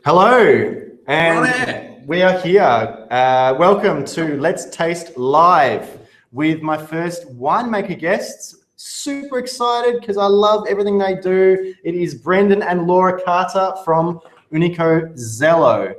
Hello, and we are here. Welcome to Let's Taste Live with my first winemaker guests. Super excited because I love everything they do. It is Brendan and Laura Carter from Unico Zelo.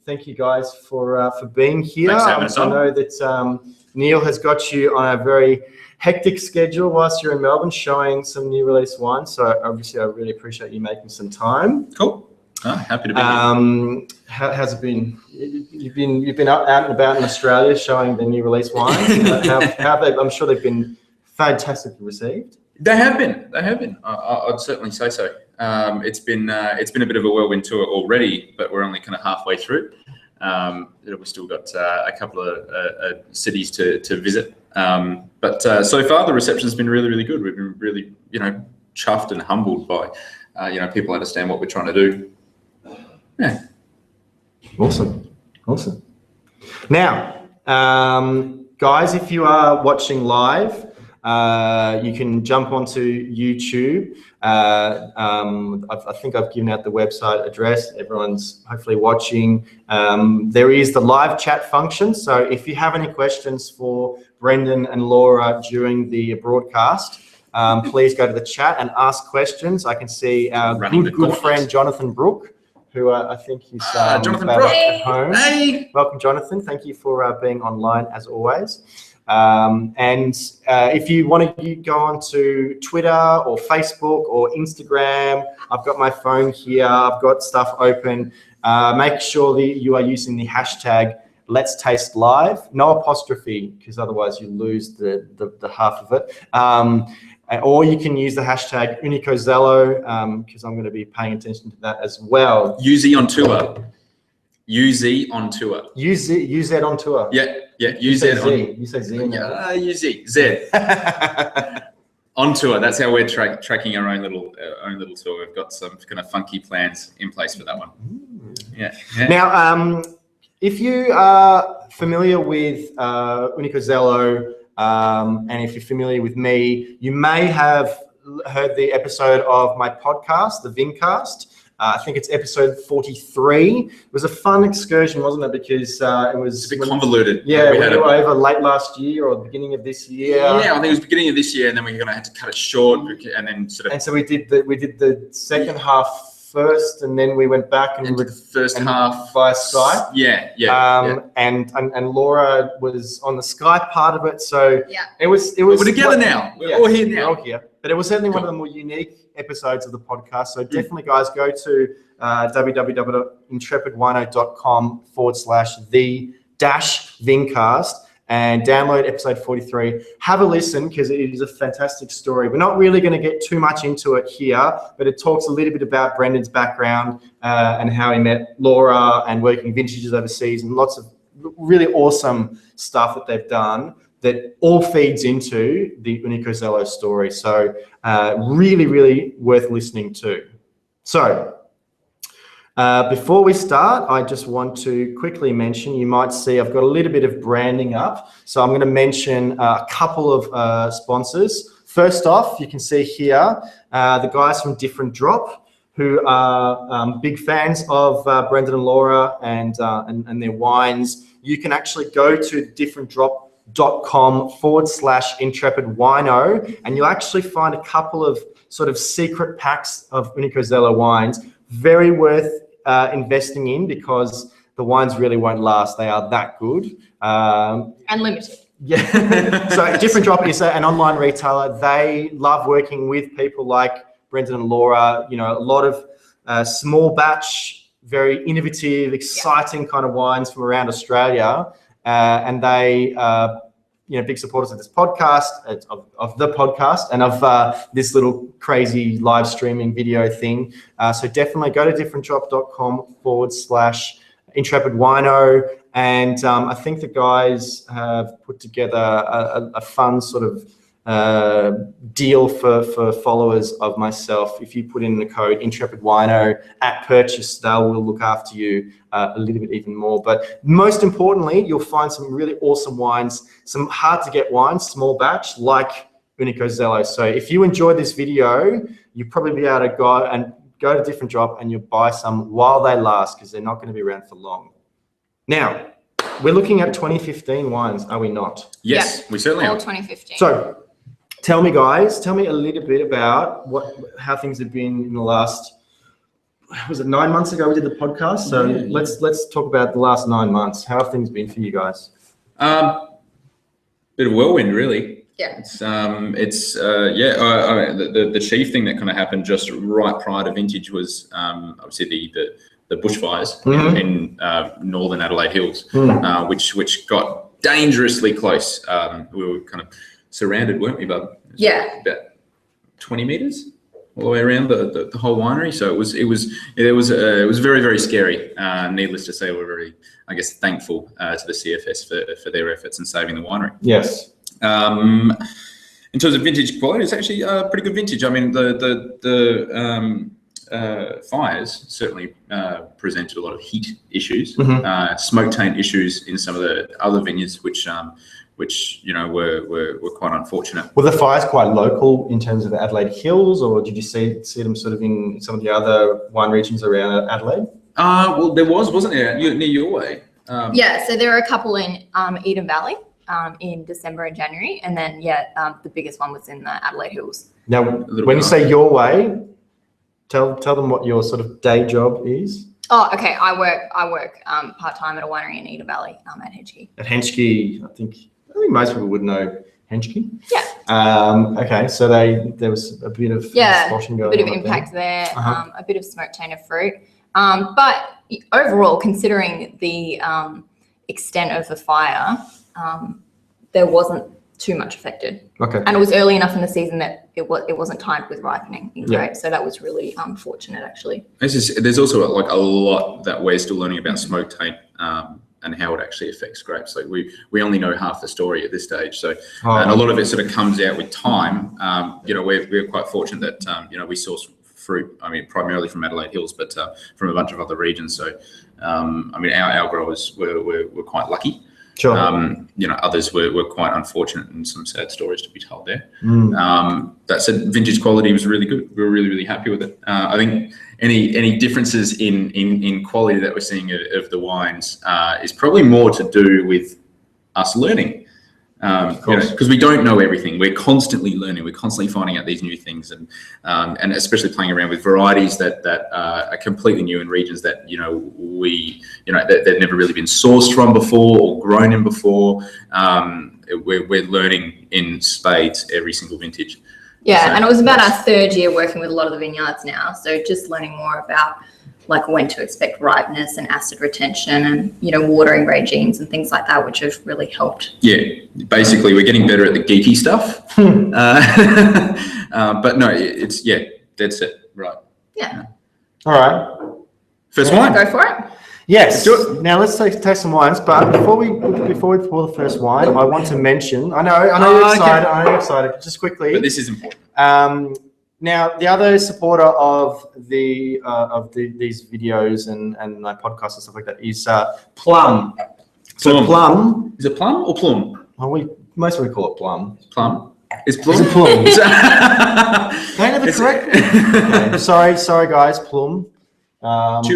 Thank you guys for being here. Thanks for having us on. I know that Neil has got you on a very hectic schedule whilst you're in Melbourne showing some new release wine. So obviously I really appreciate you making some time. Cool. Oh, happy to be here. How's it been? You've been out and about in Australia showing the new release wines. how have they? I'm sure they've been fantastically received. They have been. I'd certainly say so. It's been a bit of a whirlwind tour already, but we're only kind of halfway through. We've still got a couple of cities to visit. But so far the reception has been really, really good. We've been really, chuffed and humbled by, people understand what we're trying to do. Yeah. Awesome. Now, guys, if you are watching live, you can jump onto YouTube. I think I've given out the website address. Everyone's hopefully watching. There is the live chat function. So if you have any questions for Brendan and Laura during the broadcast, please go to the chat and ask questions. I can see our good friend Jonathan Brook, who I think he's Jonathan Brook at home. Hey. Welcome, Jonathan. Thank you for being online as always. If you want to go on to Twitter or Facebook or Instagram, I've got my phone here. I've got stuff open. Make sure that you are using the hashtag Let's Taste Live. No apostrophe, because otherwise you lose the half of it. Or you can use the hashtag Unico Zelo, because I'm going to be paying attention to that as well. UZ on tour. UZ on tour. UZ on tour. Yeah. You say Z. You say Z. UZ. Z. On tour. That's how we're tracking our own little tour. We've got some kind of funky plans in place for that one. Yeah. Now, if you are familiar with Unico Zelo, and if you're familiar with me, you may have heard the episode of my podcast, the Vincast. I think it's episode 43. It was a fun excursion, wasn't it? Because it was a bit convoluted. Yeah, we were over late last year or the beginning of this year. Yeah, I think it was beginning of this year, and then we're gonna have to cut it short, and then And so we did the second half first, and then we went back and the first half via Skype. Yeah. And Laura was on the Skype part of it, so it was. We're together now. We're all here now. We're all here. But it was certainly one of the more unique episodes of the podcast. So definitely, guys, go to www.intrepidwino.com/the-vincast and download episode 43. Have a listen because it is a fantastic story. We're not really going to get too much into it here, but it talks a little bit about Brendan's background and how he met Laura and working vintages overseas and lots of really awesome stuff that they've done that all feeds into the Unico Zelo story. So really, really worth listening to. So before we start, I just want to quickly mention, you might see I've got a little bit of branding up. So I'm going to mention a couple of sponsors. First off, you can see here the guys from Different Drop, who are big fans of Brendan and Laura and their wines. You can actually go to differentdrop.com/Intrepid Wino, and you'll actually find a couple of sort of secret packs of Unico Zelo wines. Very worth investing in because the wines really won't last. They are that good. And limited. Yeah. So Different Drop is an online retailer. They love working with people like Brendan and Laura. A lot of small batch, very innovative, exciting kind of wines from around Australia. And they big supporters of this podcast, of the podcast, and of this little crazy live streaming video thing. So definitely go to differentdrop.com/Intrepid Wino. And I think the guys have put together a fun sort of deal for followers of myself. If you put in the code Intrepid Wino at purchase, they will look after you a little bit even more. But most importantly, you'll find some really awesome wines, some hard to get wines, small batch, like Unico Zelo. So if you enjoyed this video, you'll probably be able to go to a different drop and you'll buy some while they last because they're not going to be around for long. Now, we're looking at 2015 wines, are we not? Yes, we certainly All are. 2015. So tell me a little bit about how things have been in the last, was it 9 months ago we did the podcast? So let's talk about the last 9 months. How have things been for you guys? Bit of whirlwind, really. Yeah. The chief thing that kind of happened just right prior to vintage was obviously the bushfires in northern Adelaide Hills, which got dangerously close. We were kind of surrounded, weren't we, bub? Yeah. About 20 meters all the way around the whole winery. So it was very, very scary. Needless to say, we're very, I guess, thankful to the CFS for their efforts in saving the winery. Yes. In terms of vintage quality, it's actually a pretty good vintage. I mean, the fires certainly presented a lot of heat issues, smoke taint issues in some of the other vineyards, which were quite unfortunate. Were the fires quite local in terms of the Adelaide Hills, or did you see them sort of in some of the other wine regions around Adelaide? Well, there wasn't there near your way? So there were a couple in Eden Valley in December and January, and then the biggest one was in the Adelaide Hills. Now, when you say your way, tell them what your sort of day job is. Oh, okay. I work part-time at a winery in Eden Valley at Henschke. At Henschke, I think most people would know Henschke. Yeah. Okay, so there was a bit of sloshing going on. A bit of impact there, a bit of smoke taint of fruit. But overall, considering the extent of the fire, there wasn't too much affected. Okay. And it was early enough in the season that it wasn't timed with ripening in grape, so that was really unfortunate, actually. There's also like a lot that we're still learning about smoke taint and how it actually affects grapes. Like we only know half the story at this stage, so and a lot of it sort of comes out with time. We're quite fortunate that we source fruit. I mean, primarily from Adelaide Hills, but from a bunch of other regions. So our growers were quite lucky. Sure. Others were quite unfortunate, and some sad stories to be told there. That said, vintage quality was really good. We were really, really happy with it. I think any differences in quality that we're seeing of the wines is probably more to do with us learning. Because we don't know everything. We're constantly learning. We're constantly finding out these new things, and especially playing around with varieties that are completely new in regions that that they've never really been sourced from before or grown in before. We're learning in spades every single vintage. Yeah, and it was about our third year working with a lot of the vineyards now, so just learning more about like when to expect ripeness and acid retention and, watering regimes and things like that, which have really helped. Yeah, basically we're getting better at the geeky stuff. But no, it's, that's it. Right. Yeah. All right. First wine. Go for it. Yes. Now let's taste some wines, but before we pour the first wine, I want to mention, I know you're excited, okay. I know you're excited, just quickly. But this is important. Now, the other supporter of these videos and my podcasts and stuff like that is Plum. So Plum. Is it Plum or Plum? Well, most of we call it Plum. Plum. Is Plum? Is it Plum? Kind of the correct. Okay. Sorry, guys. Plum. 2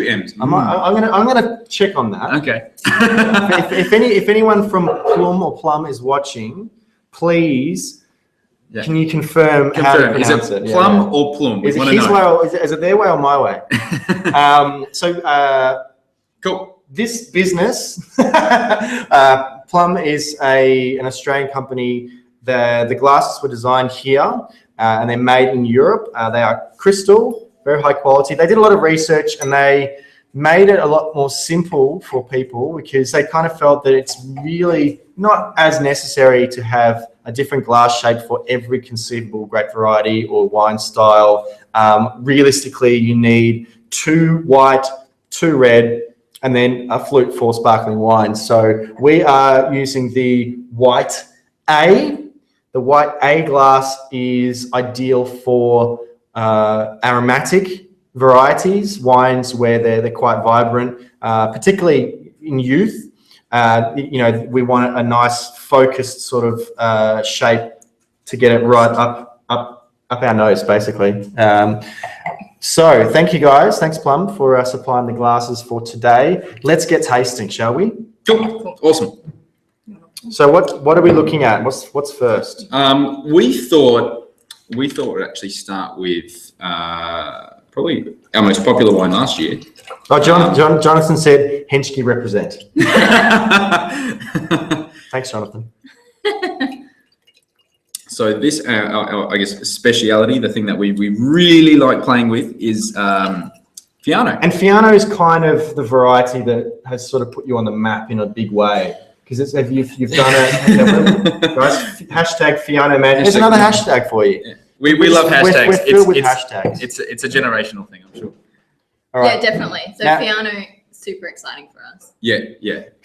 M's. I'm gonna check on that. Okay. if anyone from Plum or Plum is watching, please. Yeah. Can you confirm how to pronounce it? Plum or Plum? Is it his way or is it their way or my way? Cool. This business, Plum is an Australian company. The glasses were designed here and they're made in Europe. They are crystal, very high quality. They did a lot of research and they made it a lot more simple for people because they kind of felt that it's really not as necessary to have a different glass shape for every conceivable grape variety or wine style. Realistically, you need 2 white, 2 red, and then a flute for sparkling wine. So we are using the white A. The white A glass is ideal for aromatic varieties, wines where they're quite vibrant, particularly in youth. We want a nice focused sort of shape to get it right up our nose, basically. So thank you guys. Thanks, Plum, for supplying the glasses for today. Let's get tasting, shall we? Cool. Awesome. So what are we looking at? What's first? We thought we'd actually start with probably our most popular wine last year. Oh, Jonathan said Henschke represent. Thanks, Jonathan. So this, I guess, speciality, the thing that we really like playing with is Fiano. And Fiano is kind of the variety that has sort of put you on the map in a big way. Because you've done it, guys. Hashtag Fiano man. There's another hashtag for you. Yeah. We love hashtags. We're filled with hashtags. It's a generational thing, I'm sure. All right. Yeah, definitely. So Fiano, super exciting for us. Yeah.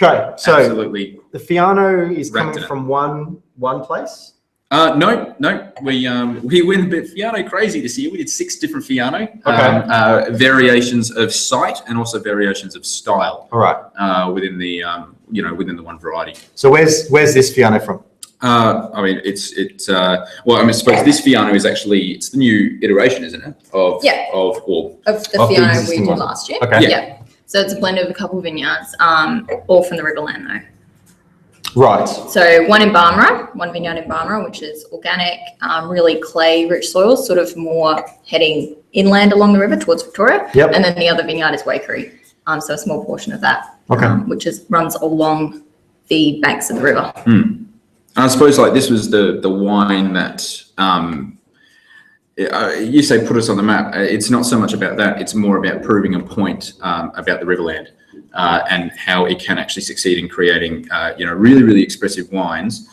Okay, so absolutely. The Fiano is coming from one place. No. We went a bit Fiano crazy this year. We did 6 different Fiano variations of site and also variations of style. All right. Within the within the one variety. So where's this Fiano from? I mean, I suppose this Fiano is actually it's the new iteration, isn't it? Of the Fiano we did last year. Okay. Yeah. So it's a blend of a couple of vineyards, all from the Riverland though. Right. So one in Barmera, one vineyard in Barmera, which is organic, really clay-rich soils, sort of more heading inland along the river towards Victoria. Yep. And then the other vineyard is Waikerie, so a small portion of that, which runs along the banks of the river. I suppose this was the wine that you say put us on the map. It's not so much about that. It's more about proving a point about the Riverland. And how it can actually succeed in creating, really, really expressive wines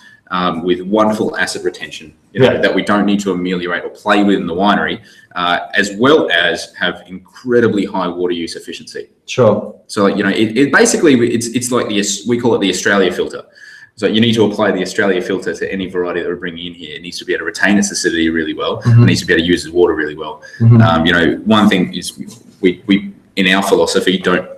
with wonderful acid retention, that we don't need to ameliorate or play with in the winery, as well as have incredibly high water use efficiency. Sure. So, it basically, it's like we call it the Australia filter. So you need to apply the Australia filter to any variety that we're bringing in here. It needs to be able to retain its acidity really well. It needs to be able to use its water really well. One thing is we in our philosophy, don't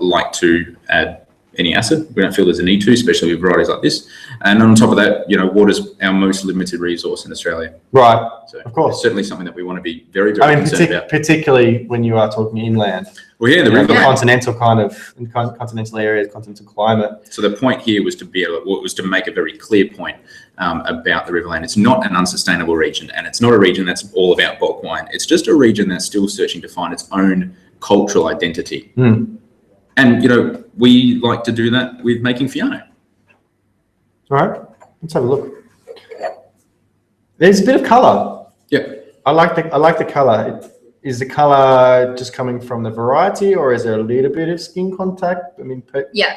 like to add any acid. We don't feel there's a need to, especially with varieties like this. And on top of that, water's our most limited resource in Australia. Right, so of course. It's certainly something that we want to be very, very concerned about. Particularly when you are talking inland. Well, yeah, the continental continental areas, continental climate. So the point here was to make a very clear point about the Riverland. It's not an unsustainable region, and it's not a region that's all about bulk wine. It's just a region that's still searching to find its own cultural identity. And we like to do that with making Fiano. All right, let's have a look. There's a bit of color. Yeah, I like the color. Is the color just coming from the variety, or is there a little bit of skin contact? I mean,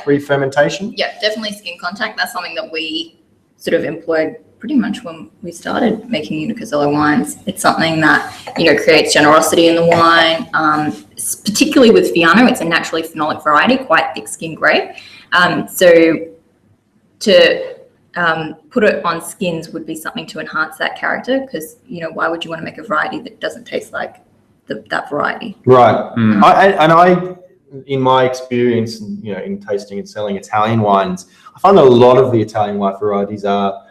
pre-fermentation. Yeah, definitely skin contact. That's something that we sort of employed pretty much when we started making Unico Zelo wines. It's something that creates generosity in the wine. Particularly with Fiano, it's a naturally phenolic variety, quite thick-skinned grape. So to put it on skins would be something to enhance that character, because why would you want to make a variety that doesn't taste like that variety? Right. I in my experience, in tasting and selling Italian wines, I find that a lot of the Italian white varieties are,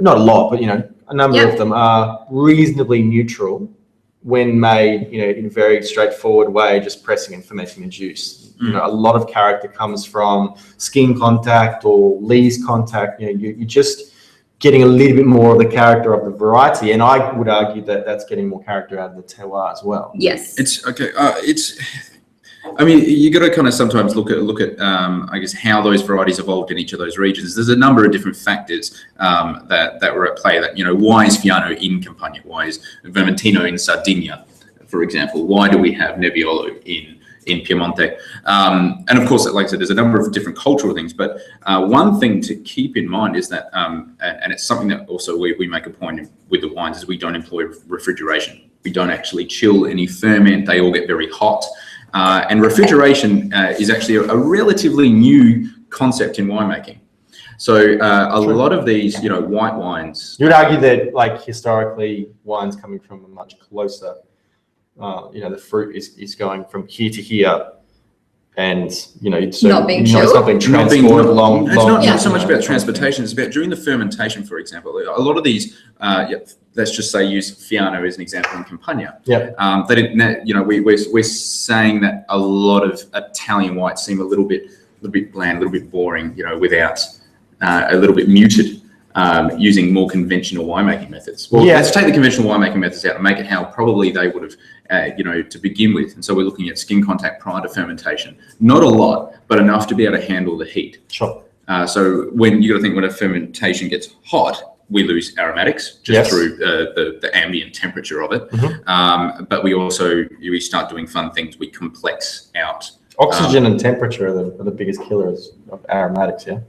not a lot, but a number of them are reasonably neutral when made, in a very straightforward way, just pressing and fermenting the juice. A lot of character comes from skin contact or lees contact. You're just getting a little bit more of the character of the variety, and I would argue that that's getting more character out of the terroir as well. Yes. It's okay. I mean, you got to kind of sometimes look at I guess how those varieties evolved in each of those regions. There's a number of different factors that were at play. That why is Fiano in Campania? Why is Vermentino in Sardinia, for example? Why do we have Nebbiolo in Piemonte? And of course, like I said, there's a number of different cultural things. But one thing to keep in mind is that, and it's something that also we make a point with the wines, is we don't employ refrigeration. We don't actually chill any ferment. They all get very hot. And refrigeration is actually a relatively new concept in winemaking. So a lot of these, white wines. You would argue that, historically, wines coming from a much closer, the fruit is going from here to here, and Not being it's chilled. not being transported long. It's not so much about know, transportation. It's about during the fermentation, for example. A lot of these, let's just say use Fiano as an example in Campagna. Yeah. They didn't. We're saying that a lot of Italian whites seem a little bit bland, a little bit boring. Without a little bit muted. Using more conventional winemaking methods. Well, let's take the conventional winemaking methods out and make it how probably they would have, to begin with. And so we're looking at skin contact prior to fermentation. Not a lot, but enough to be able to handle the heat. Sure. So when you got to think when a fermentation gets hot, we lose aromatics just through the ambient temperature of it. Mm-hmm. But we start doing fun things. We complex out. Oxygen and temperature are the biggest killers of aromatics. Yeah.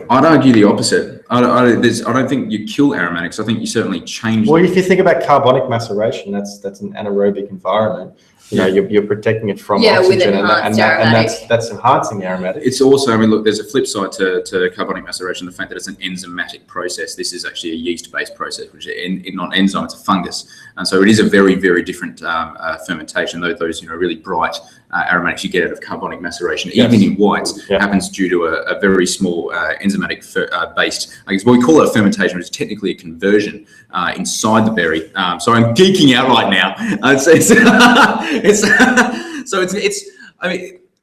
I'd argue the opposite. I don't think you kill aromatics. I think you certainly change. Well, if you think about carbonic maceration, that's an anaerobic environment. You're protecting it from oxygen, and that's enhancing aromatics. It's also, look, there's a flip side to carbonic maceration. The fact that it's an enzymatic process. This is actually a yeast-based process, which is not enzyme, it's a fungus, and so it is a very, very different fermentation. Those really bright aromatics you get out of carbonic maceration, even in whites, happens due to a very small enzymatic based. I guess we call it a fermentation, which is technically a conversion inside the berry. So I'm geeking out right now.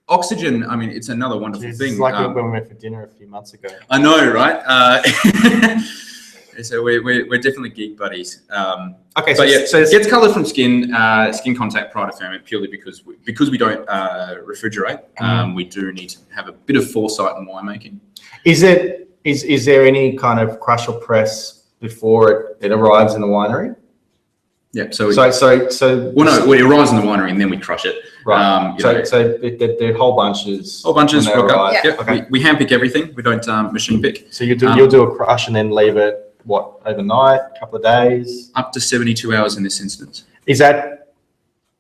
Oxygen. It's another wonderful thing. It's like when we went for dinner a few months ago. I know, right? So we're definitely geek buddies. Okay, so it gets coloured from skin contact prior to ferment purely because we don't refrigerate. We do need to have a bit of foresight in winemaking. Is there any kind of crush or press before it arrives in the winery? Yeah. So it arrives in the winery and then we crush it. Right. The whole bunches. Whole bunches. Rock up. Yeah. Okay. We hand pick everything. We don't machine pick. So you'll do a crush and then leave it overnight, a couple of days, up to 72 hours in this instance. Is that?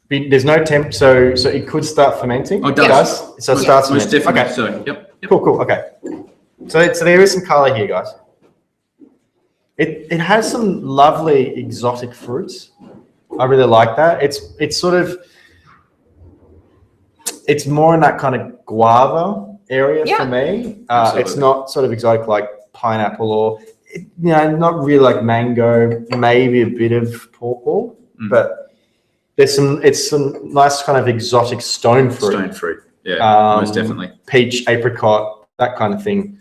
There's no temp, so it could start fermenting. Oh, it does. So it starts most fermenting. Definitely. Okay. So yep. Cool. Okay. So there is some color here, guys. It has some lovely exotic fruits. I really like that. It's more in that kind of guava area for me. It's not sort of exotic like pineapple or not really like mango. Maybe a bit of pawpaw, but it's some nice kind of exotic stone fruit. Stone fruit, yeah, most definitely. Peach, apricot, that kind of thing.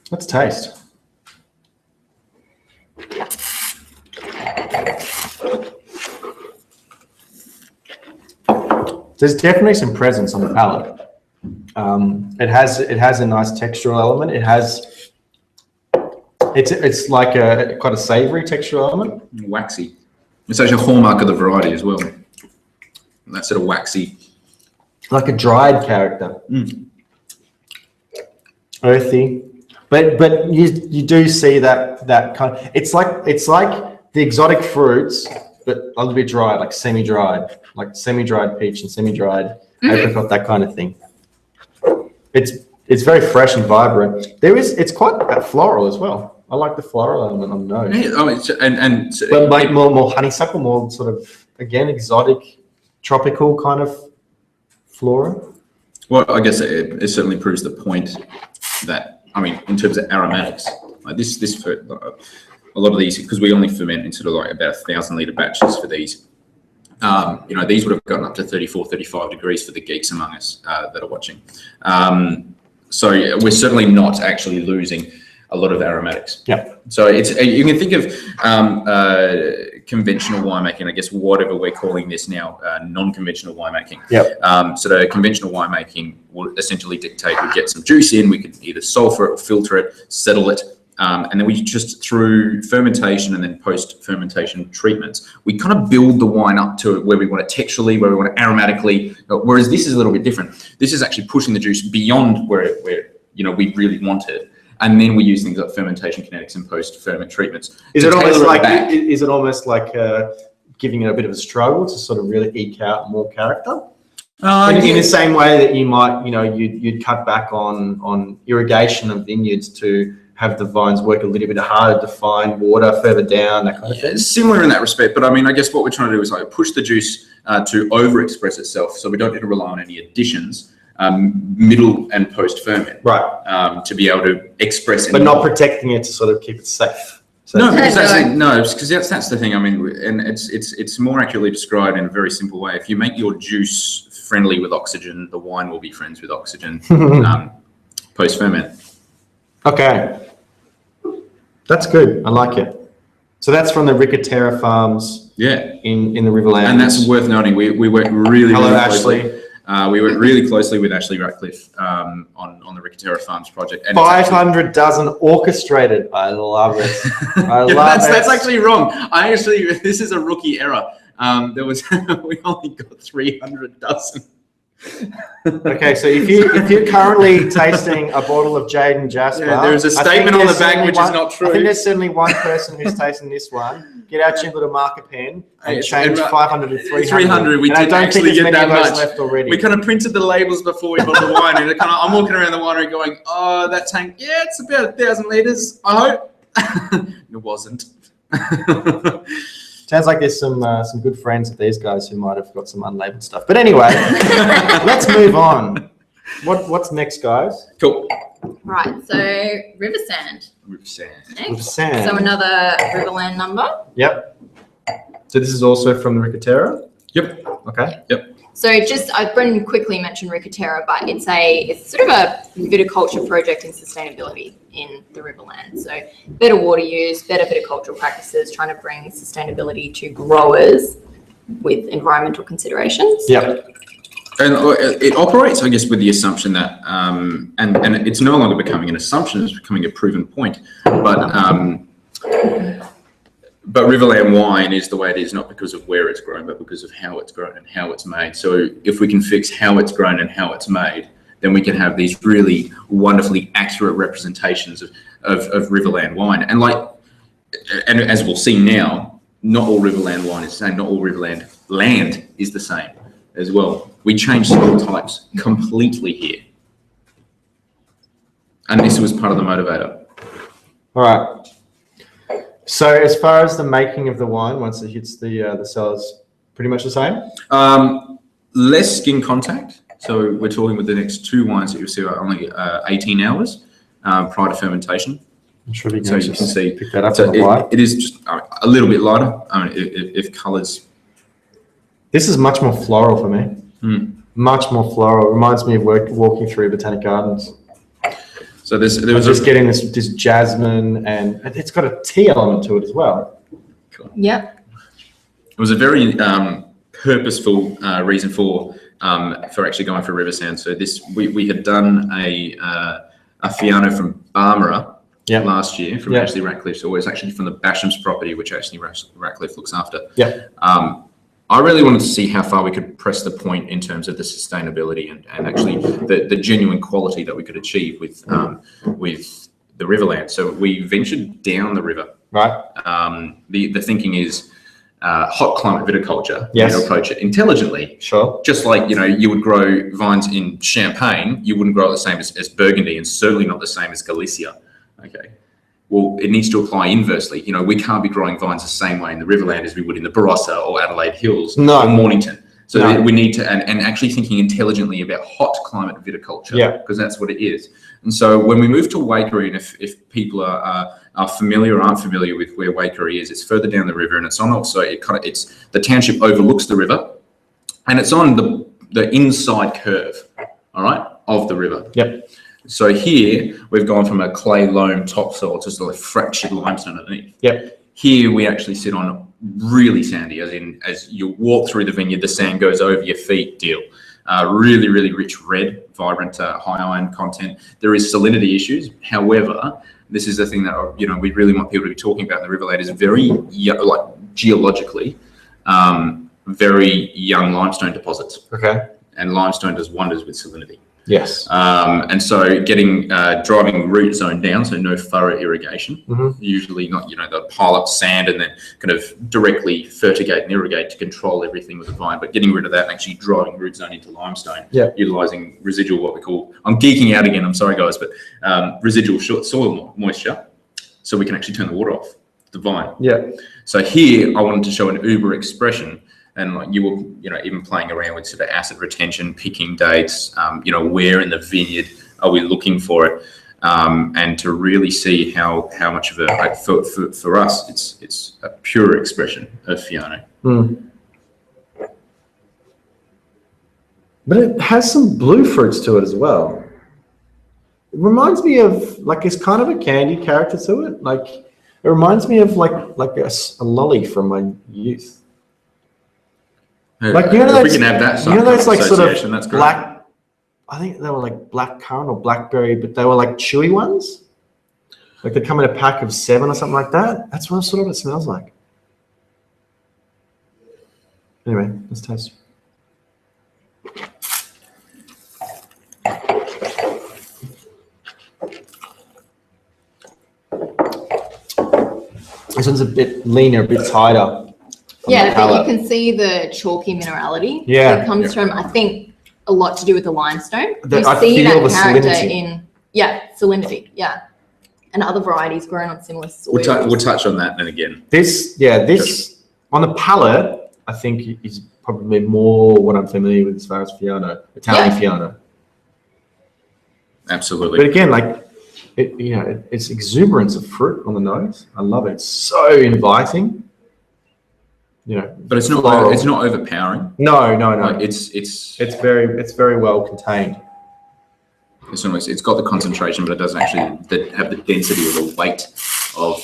Let's taste. There's definitely some presence on the palate. It has a nice textural element. It's like quite a savory textural element. Waxy. It's actually a hallmark of the variety as well. That sort of waxy. Like a dried character. Earthy. But you do see that kind of, it's like the exotic fruits, but a little bit dry, like semi-dried peach and semi-dried apricot, that kind of thing. It's very fresh and vibrant. It's quite floral as well. I like the floral element on the nose. Yeah, but like more honeysuckle, more sort of again exotic, tropical kind of flora. Well, I guess it certainly proves the point that in terms of aromatics, like this for a lot of these, because we only ferment in sort of like about 1,000-litre batches for these. These would have gotten up to 34, 35 degrees for the geeks among us that are watching. So we're certainly not actually losing a lot of aromatics. Yeah. So you can think of conventional winemaking, I guess whatever we're calling this now, non-conventional winemaking. Yeah. So the conventional winemaking will essentially dictate we get some juice in, we can either sulfur it or filter it, settle it. And then we just, through fermentation and then post-fermentation treatments, we kind of build the wine up to where we want it texturally, where we want it aromatically. Whereas this is a little bit different. This is actually pushing the juice beyond where we really want it. And then we use things like fermentation kinetics and post-ferment treatments. Is it almost like giving it a bit of a struggle to sort of really eke out more character? In the same way that you might, you'd cut back on irrigation of vineyards to have the vines work a little bit harder to find water further down, that kind of thing? Similar in that respect, but I mean, I guess what we're trying to do is like push the juice to overexpress itself, so we don't need to rely on any additions, middle and post ferment, right? To be able to express, but not protecting it to sort of keep it safe. So no, because that's the thing. I mean, and it's more accurately described in a very simple way. If you make your juice friendly with oxygen, the wine will be friends with oxygen post ferment. Okay, that's good. I like it. So that's from the Ricatera Farms. Yeah, in the Riverland. And that's worth noting. We worked really Hello, really Ashley. closely. We worked really closely with Ashley Ratcliffe on the Ricatera Farms project. And 500 dozen orchestrated. I love it. I love it. That's actually wrong. This is a rookie error. We only got 300 dozen. Okay, so if you're currently tasting a bottle of Jade and Jasper, there's a statement on the back which is not true. I think there's certainly one person who's tasting this one. Get out your little marker pen and change 500 to 300. 300. We didn't actually get that much left already. We kind of printed the labels before we bought the wine, and I'm walking around the winery going, "Oh, that tank, yeah, it's about 1,000 liters. I hope." It wasn't. Sounds like there's some good friends of these guys who might have got some unlabeled stuff. But anyway, let's move on. What's next, guys? Cool. Right, so River Sand. River Sand. Next. River Sand. So another Riverland number. Yep. So this is also from the Ricatera? Yep. Okay. Yep. So Brendan quickly mentioned Ricatera, but it's sort of a viticulture project in sustainability in the Riverland. So better water use, better viticultural practices, trying to bring sustainability to growers with environmental considerations. Yep. And it operates, I guess, with the assumption that, and it's no longer becoming an assumption; it's becoming a proven point. But Riverland wine is the way it is, not because of where it's grown, but because of how it's grown and how it's made. So if we can fix how it's grown and how it's made, then we can have these really wonderfully accurate representations of Riverland wine. And as we'll see now, not all Riverland wine is the same. Not all Riverland land is the same as well. We change soil types completely here. And this was part of the motivator. All right. So as far as the making of the wine, once it hits the cellars, pretty much the same? Less skin contact. So we're talking with the next two wines that you'll see are only 18 hours prior to fermentation. I'm sure you can see. Pick that up on the white. It is just a little bit lighter. If colours. This is much more floral for me. Much more floral. It reminds me of walking through Botanic Gardens. So there was just getting this jasmine, and it's got a tea element to it as well. Cool. Yep. It was a very purposeful reason for actually going for River Sand. So we had done a Fiano from Barmera last year from Ashley Ratcliffe. So it was actually from the Basham's property, which Ashley Ratcliffe looks after. Yeah. I really wanted to see how far we could press the point in terms of the sustainability and actually the genuine quality that we could achieve with the Riverland. So we ventured down the river. Right. The thinking is hot climate viticulture. Yes. You approach it intelligently. Sure. Just like you would grow vines in Champagne, you wouldn't grow it the same as Burgundy, and certainly not the same as Galicia. Okay. Well, it needs to apply inversely. We can't be growing vines the same way in the Riverland as we would in the Barossa or Adelaide Hills or Mornington. So we need to, and actually thinking intelligently about hot climate viticulture, because that's what it is. And so when we move to Waikerie, and if people are familiar or aren't familiar with where Waikerie is, it's further down the river, and it's on also, it's the township overlooks the river, and it's on the inside curve, all right, of the river. Yep. So here we've gone from a clay loam topsoil to sort of fractured limestone underneath. Yep. Here we actually sit on really sandy, as you walk through the vineyard, the sand goes over your feet deal. Really, really rich red, vibrant, high iron content. There is salinity issues. However, this is the thing that we really want people to be talking about in the Riverland is very geologically very young limestone deposits. Okay. And limestone does wonders with salinity. Yes. And so getting driving root zone down, so no furrow irrigation. Usually not, they'll pile up sand and then kind of directly fertigate and irrigate to control everything with the vine, but getting rid of that and actually driving root zone into limestone, utilizing residual, what we call, I'm geeking out again, I'm sorry guys, but residual soil moisture, so we can actually turn the water off the vine. So here I wanted to show an uber expression, and like you were, even playing around with sort of acid retention, picking dates, where in the vineyard are we looking for it, and to really see how much of for us it's a pure expression of Fiano. But it has some blue fruits to it as well. It reminds me of like it's kind of a candy character to it. Like it reminds me of like a lolly from my youth. Like if we can have that, those like sort of that's great. black. I think they were like black currant or blackberry, but they were like chewy ones. Like they come in a pack of 7 or something like that. That's what sort of it smells like. Anyway, let's taste. This one's a bit leaner, a bit tighter. Yeah, but you can see the chalky minerality. Yeah. That comes from, I think, a lot to do with the limestone. I see feel that the character salinity. in, salinity, and other varieties grown on similar soils. We'll touch on that then again. This on the palate, I think is probably more what I'm familiar with as far as Fiano, Italian Fiano. Absolutely. But again, like it's exuberance of fruit on the nose. I love it. It's so inviting. But it's not it's not overpowering. No. Like it's very well contained. It's got the concentration, but it doesn't actually have the density or the weight of.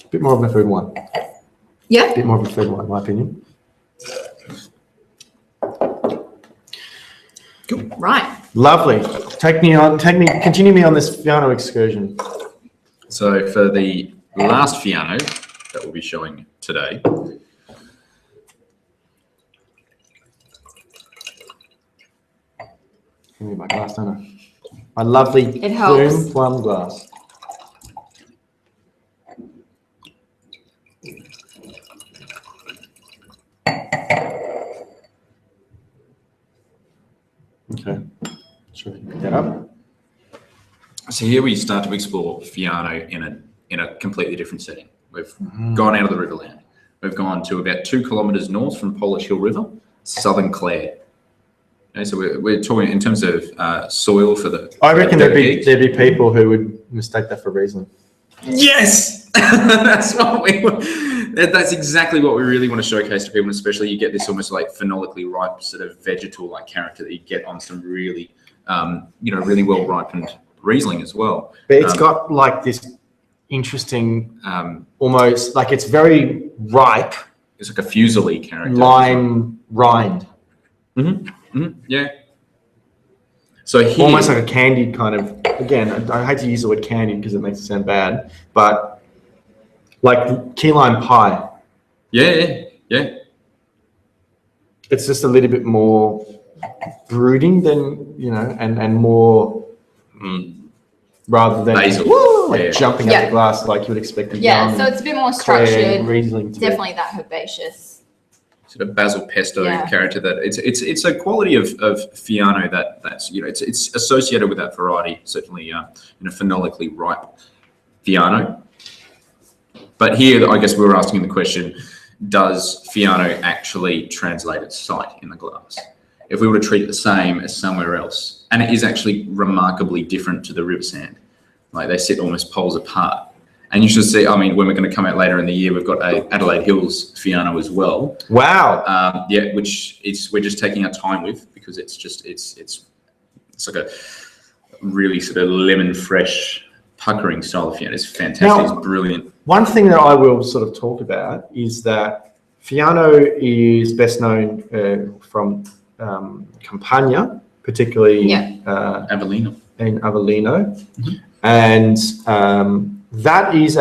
A bit more of a food one. Yeah. A bit more of a food one, in my opinion. Cool. Right. Lovely. Continue me on this Fiano excursion. So for the last Fiano that we'll be showing today, Give me my glass, don't I? My lovely Bloom plum glass. Okay. Sure, pick that up. So here we start to explore Fiano in a completely different setting. We've gone out of the Riverland. We've gone to about 2 kilometres north from Polish Hill River, Southern Clare. Okay, so we're talking in terms of soil for the. I reckon there'd be people who would mistake that for Riesling. Yes, that's exactly what we really want to showcase to people, and especially you get this almost like phenolically ripe sort of vegetal like character that you get on some really, really well ripened Riesling as well. But it's got like this interesting, almost like it's very ripe. It's like a fusely character. Lime rind. Yeah. So here, almost like a candied kind of. Again, I hate to use the word candied because it makes it sound bad, but like key lime pie. Yeah. It's just a little bit more brooding than and more rather than basil. Jumping out the glass like you would expect. So it's a bit more structured. Riesling definitely that herbaceous. Sort of basil pesto character that it's a quality of Fiano that's it's associated with that variety, certainly phenolically ripe Fiano. But here I guess we were asking the question, does Fiano actually translate its site in the glass? If we were to treat it the same as somewhere else, and it is actually remarkably different to the river sand, like they sit almost poles apart. And you should see, I mean, when we're going to come out later in the year, we've got a Adelaide Hills Fiano as well. Wow. Which we're just taking our time with because it's like a really sort of lemon fresh puckering style of Fiano. It's fantastic. Now, it's brilliant. One thing that I will sort of talk about is that Fiano is best known from Campania, particularly Avellino. In Avellino. And that is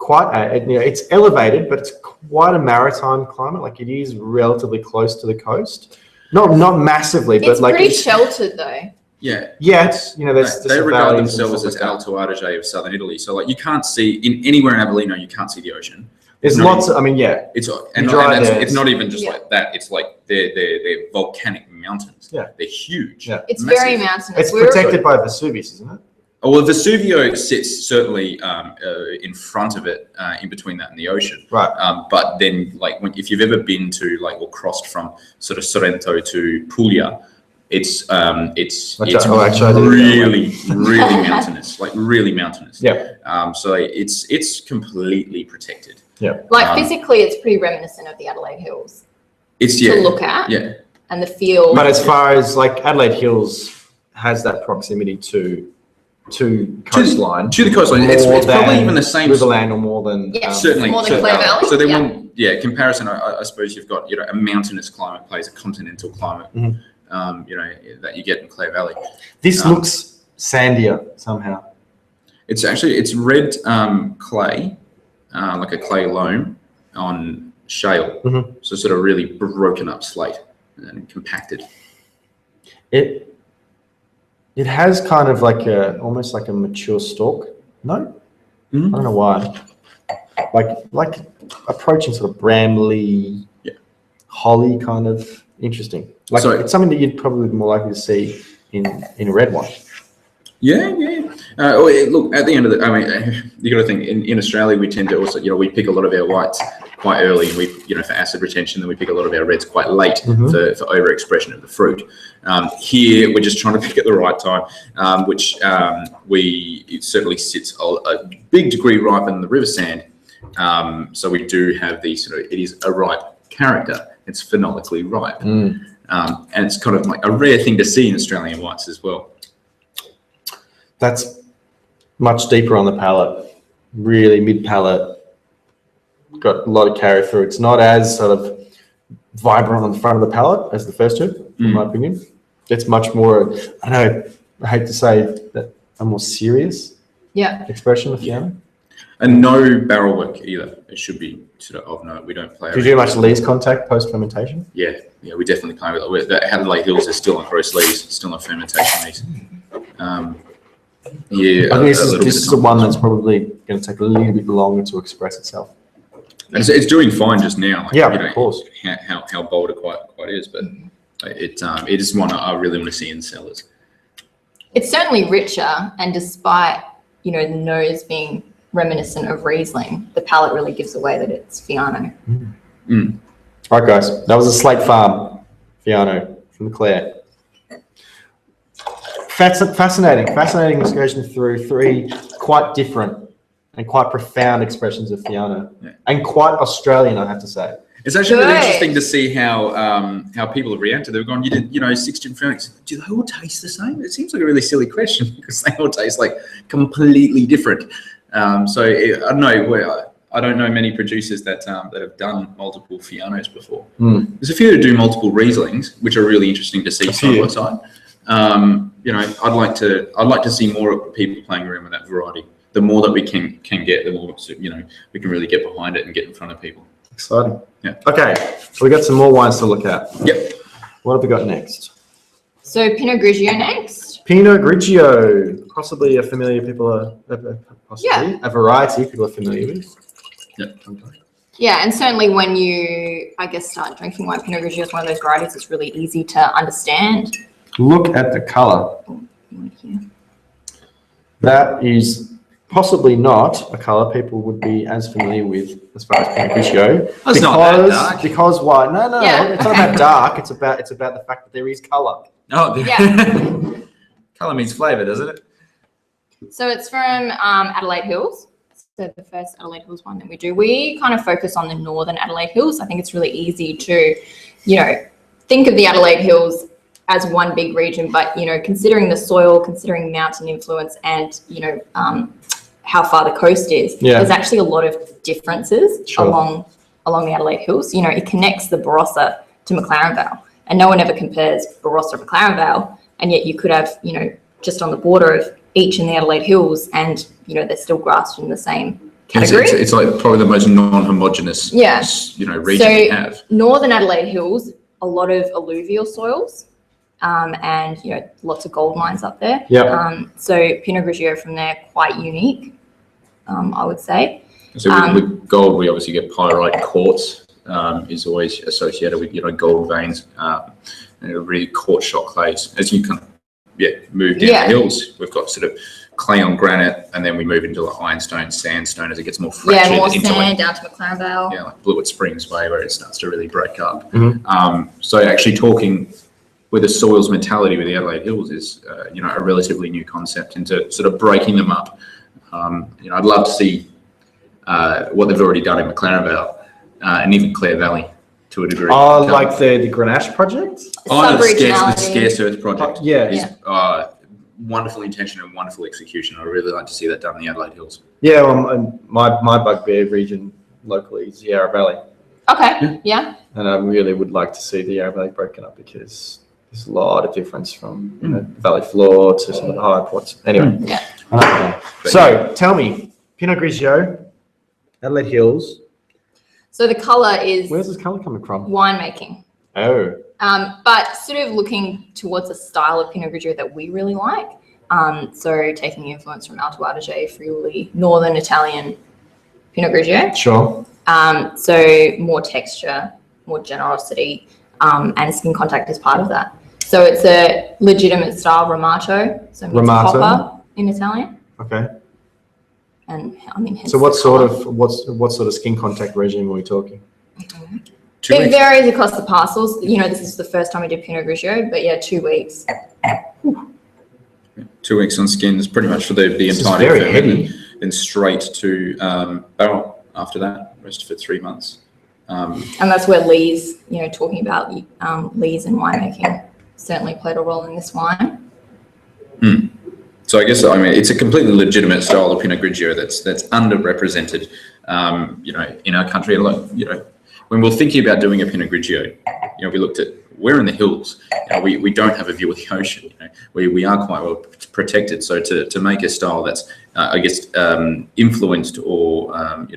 it's elevated, but it's quite a maritime climate. Like it is relatively close to the coast. Not massively, but It's like pretty sheltered though. Yeah. It's there's They regard themselves as like Alto Adige of southern Italy. So like you can't see anywhere in Avellino, you can't see the ocean. There's lots of, it's not even just like that. It's like they're volcanic mountains. Yeah. They're huge. Yeah. It's massive. very mountainous. It's protected by Vesuvius, isn't it? Oh, well, Vesuvio sits certainly in front of it, in between that and the ocean. Right. But then, like, if you've ever been to, like, or crossed from sort of Sorrento to Puglia, it's really mountainous, like really mountainous. Yeah. So it's completely protected. Yeah. Like physically, it's pretty reminiscent of the Adelaide Hills. It's to look at. Yeah. And the feel. But as far as like Adelaide Hills has that proximity to coastline. To the coastline. It's probably even the same. Riverland or more than certainly more than Clare Valley. So then comparison. I suppose you've got a mountainous climate plays a continental climate. Mm-hmm. That you get in Clare Valley. This looks sandier somehow. It's red clay, like a clay loam on shale. Mm-hmm. So sort of really broken up slate and compacted. It has kind of like almost like a mature stalk. No, Mm-hmm. I don't know why. Like approaching sort of brambly, holly kind of interesting. Like it's something that you'd probably be more likely to see in a red wine. Yeah. Look, at the end of the, you got to think in Australia we tend to also, we pick a lot of our whites quite early, and we, for acid retention, then we pick a lot of our reds quite late for overexpression of the fruit. Here we're just trying to pick at the right time, which it certainly sits a big degree riper than the river sand. So we do have the it is a ripe character. It's phenolically ripe, and it's kind of like a rare thing to see in Australian whites as well. That's much deeper on the palate, really mid palate. Got a lot of carry through. It's not as sort of vibrant on the front of the palate as the first two, in my opinion. It's much more, I hate to say that, a more serious expression of Fiano. And no barrel work either. It should be sort of note. We don't play. Do you do much lees contact post fermentation? Yeah, we definitely play with it. The Adelaide Hills is still on gross lees, still on fermentation lees. I think this is the one that's probably going to take a little bit longer to express itself. And it's doing fine just now. Of course. How bold it quite is, but it is one I really want to see in cellars. It's certainly richer, and despite the nose being reminiscent of Riesling, the palate really gives away that it's Fiano. All right, guys, that was a Slate Farm Fiano from the Clare. Fascinating excursion through three quite different and quite profound expressions of Fiano, and quite Australian, I have to say. It's actually really interesting to see how people have reacted. They've gone, you did 6 different families. Do they all taste the same? It seems like a really silly question because they all taste like completely different. So I don't know. I don't know many producers that have done multiple Fianos before. There's a few that do multiple Rieslings, which are really interesting to see side by side. I'd like to see more people playing around with that variety. The more that we can get, the more we can really get behind it and get in front of people. Exciting. Yeah. Okay, so we got some more wines to look at. Yep. What have we got next? So Pinot Grigio next. Pinot Grigio, possibly a familiar a variety people are familiar with. Yep. Yeah, and certainly when you, start drinking wine, Pinot Grigio is one of those varieties that's really easy to understand. Look at the colour. That is possibly not a colour people would be as familiar with as far as Pinot Grigio. It's not that dark. Because why? No, it's not that dark. It's about the fact that there is colour. Oh, yeah. Colour means flavour, doesn't it? So it's from Adelaide Hills. So the first Adelaide Hills one that we do. We kind of focus on the northern Adelaide Hills. I think it's really easy to, think of the Adelaide Hills as one big region, but considering the soil, considering mountain influence, and how far the coast is, there's actually a lot of differences along the Adelaide Hills. It connects the Barossa to McLaren Vale, and no one ever compares Barossa to McLaren Vale, and yet you could have just on the border of each in the Adelaide Hills, and they're still grasped in the same category. It's like probably the most non-homogeneous, region we have. Northern Adelaide Hills, a lot of alluvial soils, and lots of gold mines up there. Yeah. So Pinot Grigio from there, quite unique, I would say. So with gold, we obviously get pyrite quartz. Is always associated with gold veins, really quartz shot clays. As you kind of move down the hills, we've got sort of clay on granite, and then we move into like ironstone, sandstone as it gets more fractured. Yeah, more into sand down to McLaren Vale. Yeah, like Blewett Springs way, where it starts to really break up. Mm-hmm. So actually talking with the soils mentality with the Adelaide Hills is a relatively new concept into sort of breaking them up. I'd love to see what they've already done in McLaren Vale and even Clare Valley to a degree. Oh, like the Grenache project? The Scarce Earth project. Yeah. Wonderful intention and wonderful execution. I'd really like to see that done in the Adelaide Hills. Yeah, well, my bugbear region locally is the Yarra Valley. Okay, yeah. And I really would like to see the Yarra Valley broken up because there's a lot of difference from valley floor to some of the higher points. Anyway, So tell me, Pinot Grigio, Adelaide Hills. So the colour is... Where's this colour coming from? Winemaking. Oh. But sort of looking towards a style of Pinot Grigio that we really like. So taking the influence from Alto Adige, Friuli, Northern Italian Pinot Grigio. Sure. So more texture, more generosity, and skin contact is part of that. So it's a legitimate style Ramato. So it means copper in Italian. Okay. And I mean, hence so what sort of skin contact regime are we talking? It varies across the parcels. This is the first time I did Pinot Grigio, but 2 weeks. 2 weeks on skin is pretty much for the entire very heavy. Then straight to barrel after that, rest for 3 months. And that's where Lee's, talking about Lee's and winemaking certainly played a role in this wine. So I guess it's a completely legitimate style of Pinot Grigio that's underrepresented, in our country. When we're thinking about doing a Pinot Grigio, we looked at we're in the hills. We don't have a view of the ocean. We are quite well protected. So to make a style that's influenced or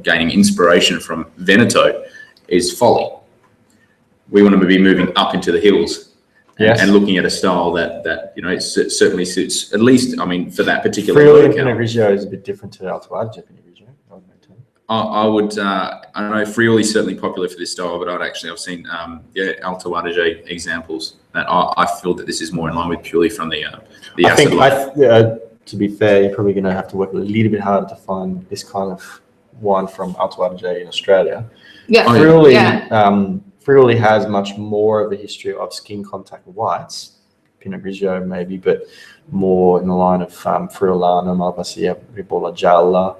gaining inspiration from Veneto is folly. We want to be moving up into the hills. Yes. And looking at a style that it certainly suits, at least, for that particular Friuli Pinot Grigio is a bit different to Alto Adige Pinot Grigio. I know Friuli is certainly popular for this style, but I've seen Alto Adige examples that I feel that this is more in line with purely from the acid line. To be fair, you're probably going to have to work a little bit harder to find this kind of wine from Alto Adige in Australia. Yeah. Friuli has much more of a history of skin contact whites, Pinot Grigio maybe, but more in the line of Friulano, Malvasia, Ribolla Gialla.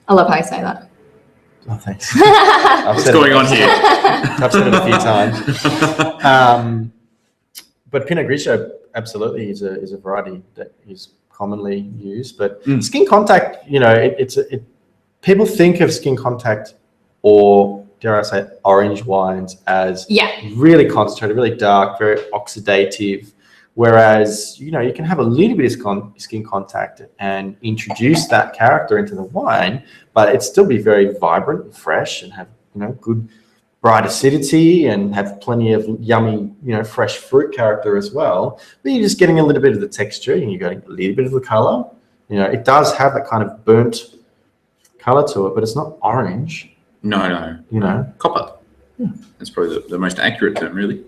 I love how you say that. Oh, thanks. What's going on here? I've said it a few times. But Pinot Grigio absolutely is a variety that is commonly used. But skin contact, people think of skin contact or, dare I say, orange wines as really concentrated, really dark, very oxidative. Whereas, you can have a little bit of skin contact and introduce that character into the wine, but it'd still be very vibrant and fresh and have, good bright acidity and have plenty of yummy, fresh fruit character as well. But you're just getting a little bit of the texture and you're getting a little bit of the color. It does have that kind of burnt color to it, but it's not orange. No. Copper. Yeah. That's probably the most accurate term, really.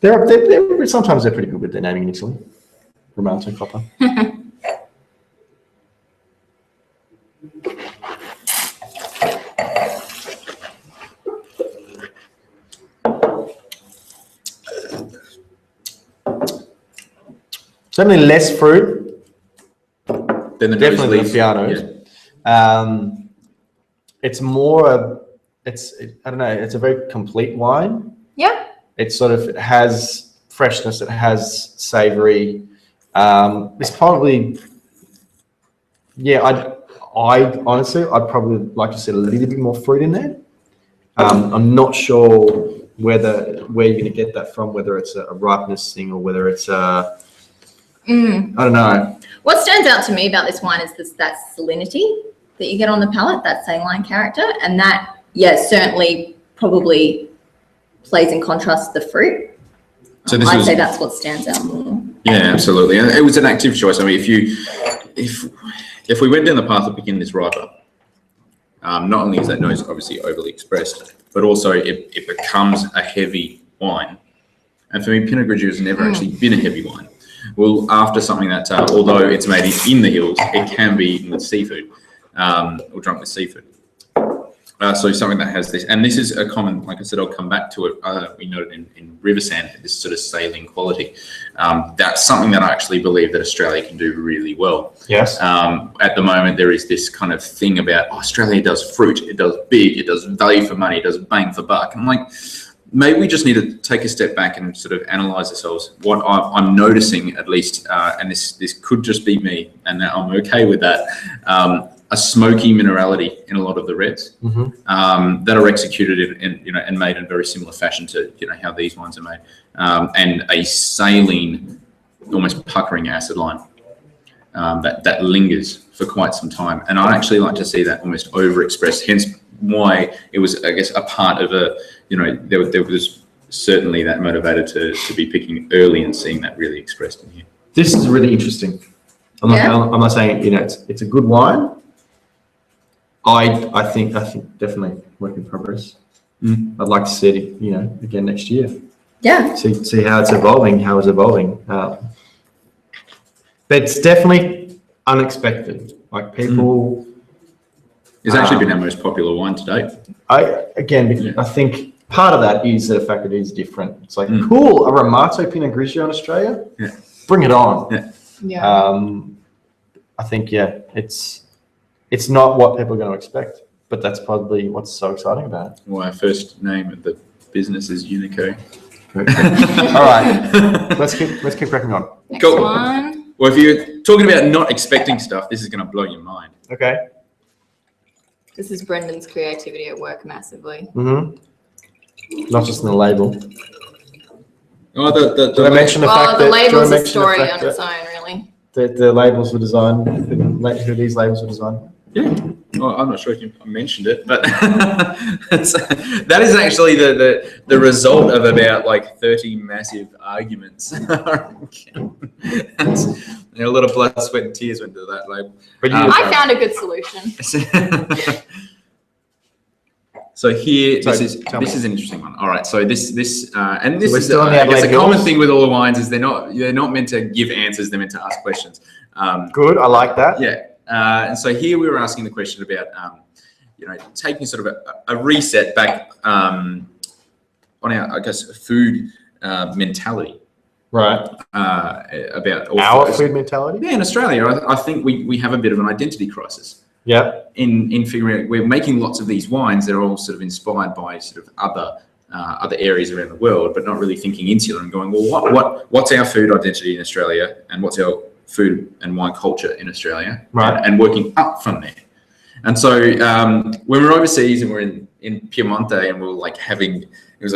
Sometimes they're pretty good with their naming in Italy. Ramato copper. Certainly less fruit than the definitely the Fianos. Yeah. It's more. It's a very complete wine. Yeah. It has freshness. It has savory. It's probably, I honestly, I'd probably like to see a little bit more fruit in there. I'm not sure where you're going to get that from, whether it's a ripeness thing or whether it's I don't know. What stands out to me about this wine is that salinity that you get on the palate, that saline character, and that, certainly probably plays in contrast to the fruit. So I'd say that's what stands out more. Yeah, absolutely. And it was an active choice. I mean, if we went down the path of picking this riper, not only is that nose obviously overly expressed, but also it becomes a heavy wine. And for me, Pinot Grigio has never actually been a heavy wine. Well, after something that, although it's made in the hills, it can be eaten with seafood or drunk with seafood. So something that has this, and this is a common, like I said, I'll come back to it. We noted in river sand, this sort of saline quality. That's something that I actually believe that Australia can do really well. Yes. At the moment, there is this kind of thing about Australia does fruit, it does big, it does value for money, it does bang for buck. And I'm like, maybe we just need to take a step back and sort of analyze ourselves. What I'm noticing, at least, and this could just be me, and I'm okay with that. A smoky minerality in a lot of the reds that are executed and made in very similar fashion to how these wines are made, and a saline, almost puckering acid line that lingers for quite some time. And I actually like to see that almost overexpressed. Hence why it was, I guess, a part of there was certainly that motivated to be picking early and seeing that really expressed in here. This is really interesting. I'm not saying it's a good wine. I think definitely work in progress. I'd like to see it, again next year. Yeah. See how it's evolving. But it's definitely unexpected. Like people. It's actually been our most popular wine to date. I think part of that is the fact that it is different. It's like, cool, a Ramato Pinot Grigio in Australia? Yeah. Bring it on. Yeah. I think, it's not what people are going to expect, but that's probably what's so exciting about it. Well, our first name of the business is Unico. All right, let's keep cracking on. Next one. Well, if you're talking about not expecting stuff, this is going to blow your mind. Okay. This is Brendan's creativity at work massively. Not just in the label. Oh, Did I mention the fact that the label's a story on its own, really. The labels were designed. Who these labels were designed? Yeah. Well, I'm not sure if you mentioned it, but that is actually the result of about 30 massive arguments. A lot of blood, sweat, and tears went into that label. But I found a good solution. So here, this is an interesting one. All right, so this is a common thing with all the wines is they're not meant to give answers; they're meant to ask questions. Good, I like that. Yeah. And so here we were asking the question about, taking sort of a reset back on our, I guess, food mentality. Right. About our food mentality? Yeah, in Australia, I think we have a bit of an identity crisis. Yeah. In figuring out, we're making lots of these wines that are all sort of inspired by sort of other areas around the world, but not really thinking insular and going, well, what's our food identity in Australia, and what's our food and wine culture in Australia, right? And working up from there. And so when we're overseas and we're in Piemonte and we were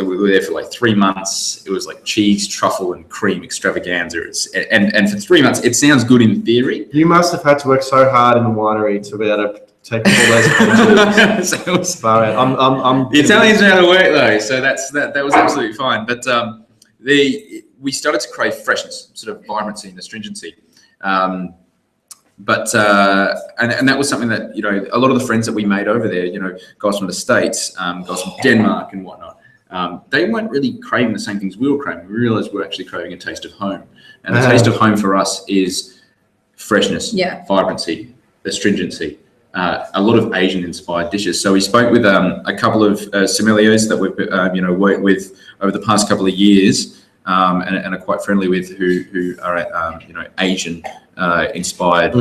we were there for 3 months. It was like cheese, truffle, and cream extravaganza. And for 3 months, it sounds good in theory. You must have had to work so hard in the winery to be able to take all those pictures. The Italians know how to work though, so that was absolutely fine. But we started to crave freshness, sort of vibrancy and astringency. And that was something that, a lot of the friends that we made over there, guys from the States, guys from Denmark and whatnot, they weren't really craving the same things we were craving. We realized we're actually craving a taste of home. And the taste of home for us is freshness, vibrancy, astringency, a lot of Asian inspired dishes. So we spoke with a couple of sommeliers that we've worked with over the past couple of years, and are quite friendly with who are at Asian inspired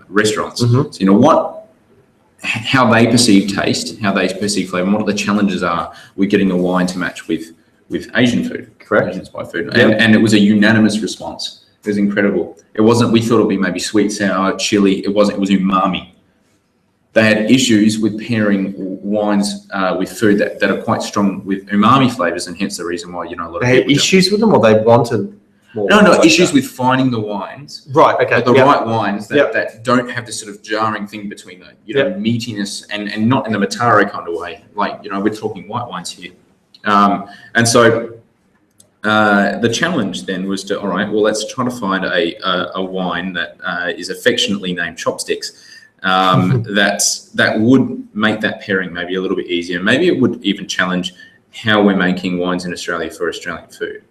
restaurants. So how they perceive taste, how they perceive flavor, and what the challenges are with getting a wine to match with Asian food, correct? Asian inspired food, and it was a unanimous response. It was incredible. It wasn't. We thought it would be maybe sweet, sour, chili. It wasn't. It was umami. They had issues with pairing wines with food that are quite strong with umami flavors, and hence the reason why a lot of they had issues with them, or they wanted. No, issues with finding the wines. Right, okay. The right wines that don't have this sort of jarring thing between the, meatiness and not in the Mataro kind of way. Like, we're talking white wines here. And so the challenge then was to, all right, well, let's try to find a wine that is affectionately named Chopsticks. That would make that pairing maybe a little bit easier. Maybe it would even challenge how we're making wines in Australia for Australian food.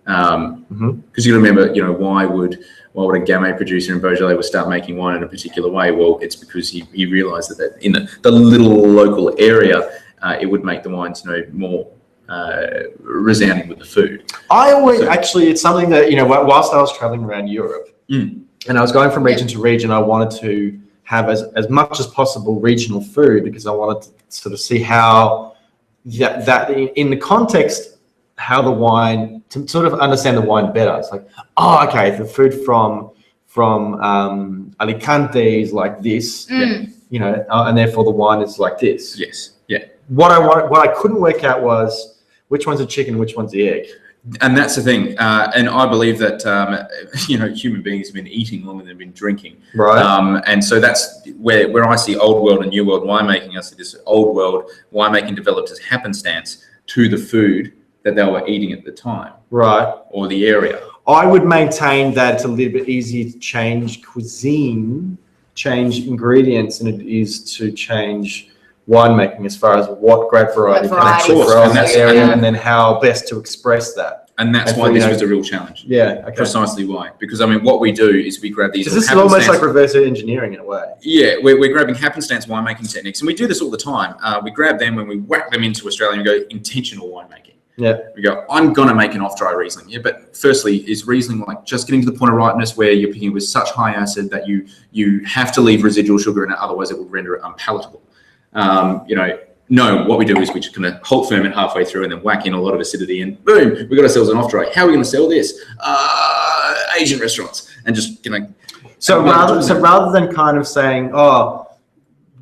Because you remember, why would a Gamay producer in Beaujolais would start making wine in a particular way? Well, it's because he realised that in the little local area, it would make the wines, more resounding with the food. I always it's something that whilst I was traveling around Europe, and I was going from region to region, I wanted to have as much as possible regional food because I wanted to sort of see how that in the context, how the wine, to sort of understand the wine better. It's like, okay, the food from Alicante is like this, and therefore the wine is like this. Yes. Yeah. What I couldn't work out was which one's a chicken, which one's the egg. And that's the thing. And I believe that, human beings have been eating longer than they've been drinking. Right. And so that's where I see old world and new world winemaking. I see this old world winemaking developed as happenstance to the food that they were eating at the time. Right. Or the area. I would maintain that it's a little bit easier to change cuisine, change ingredients, than it is to change winemaking as far as what grape variety can actually grow in that area and then how best to express that. And that's why this was a real challenge. Yeah, okay. Precisely why. Because, what we do is we grab these. This is almost like reverse engineering in a way. Yeah, we're grabbing happenstance winemaking techniques. And we do this all the time. We grab them when we whack them into Australia and go intentional winemaking. Yeah. We go, I'm going to make an off-dry Riesling. Yeah, but firstly, is Riesling like just getting to the point of ripeness where you're picking with such high acid that you have to leave residual sugar in it, otherwise it will render it unpalatable. No, what we do is we just kind of halt ferment halfway through and then whack in a lot of acidity and boom, we got ourselves an off-dry. How are we going to sell this? Asian restaurants. And just, So rather than kind of saying,